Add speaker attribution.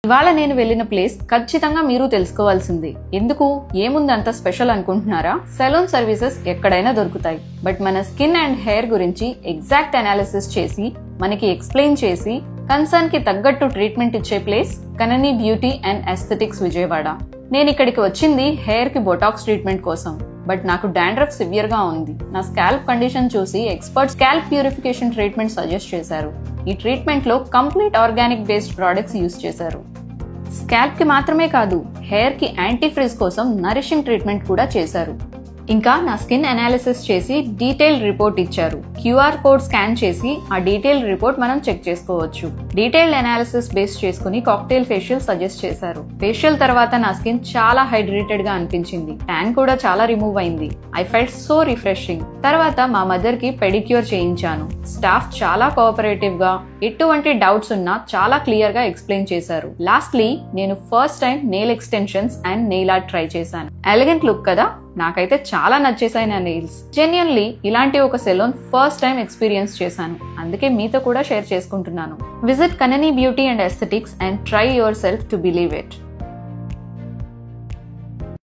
Speaker 1: ఇవాళ నేను వెళ్ళిన ప్లేస్ ఖచ్చితంగా మీరు తెలుసుకోవాల్సిందే. ఎందుకు, ఏముంది అంత స్పెషల్ అనుకుంటున్నారా? సెలూన్ సర్వీసెస్ ఎక్కడైనా దొరుకుతాయి, బట్ మన స్కిన్ అండ్ హెయిర్ గురించి ఎగ్జాక్ట్ అనాలిసిస్ చేసి మనకి ఎక్స్ప్లెయిన్ చేసి కన్సర్న్ కి తగ్గట్టు ట్రీట్మెంట్ ఇచ్చే place Kanani beauty and aesthetics Vijayawada. నేను ఇక్కడికి వచ్చింది హెయిర్ కి బొటాక్స్ ట్రీట్మెంట్ కోసం, బట్ నాకు డాండ్రఫ్ సివియర్ గా ఉంది. నా స్కాల్ప్ కండిషన్ చూసి expert scalp purification treatment suggest చేశారు. ఈ ట్రీట్మెంట్ లో complete organic based products use చేశారు. స్కాల్ప్ కి మాత్రమే కాదు, హెయిర్ కి యాంటీ ఫ్రీజ్ కోసం నరిషింగ్ ట్రీట్మెంట్ కూడా చేశారు. ఇంకా నా స్కిన్ అనాలిసిస్ చేసి డీటెయిల్డ్ రిపోర్ట్ ఇచ్చారు. క్యూఆర్ కోడ్ స్కాన్ చేసి ఆ డీటెయిల్డ్ రిపోర్ట్ మనం చెక్ చేసుకోవచ్చు. డీటెయిల్డ్ అనాలిసిస్ బేస్ చేసుకుని కాక్టైల్ ఫేషియల్ సజెస్ట్ చేశారు. ఫేషియల్ తర్వాత నా స్కిన్ చాలా హైడ్రేటెడ్ గా అనిపించింది. ట్యాన్ కూడా చాలా రిమూవ్ అయింది. I felt so refreshing. తర్వాత మా మదర్ కి పెడిక్యూర్ చేయించాను. స్టాఫ్ చాలా కోఆపరేటివ్ గా, ఎటువంటి డౌట్స్ ఉన్నా చాలా క్లియర్ గా ఎక్స్ప్లెయిన్ చేశారు. లాస్ట్లీ నేను first time nail extensions and nail art try చేశాను. ఎలిగెంట్ లుక్ కదా, నాకైతే చాలా నచ్చేసాయి నా నెయిల్స్. జెన్యున్లీ ఇలాంటి ఒక సెలూన్ ఫస్ట్ టైం ఎక్స్పీరియన్స్ చేశాను, అందుకే మీతో కూడా షేర్ చేసుకుంటున్నాను. Visit Kanani beauty and aesthetics and try your self to believe it.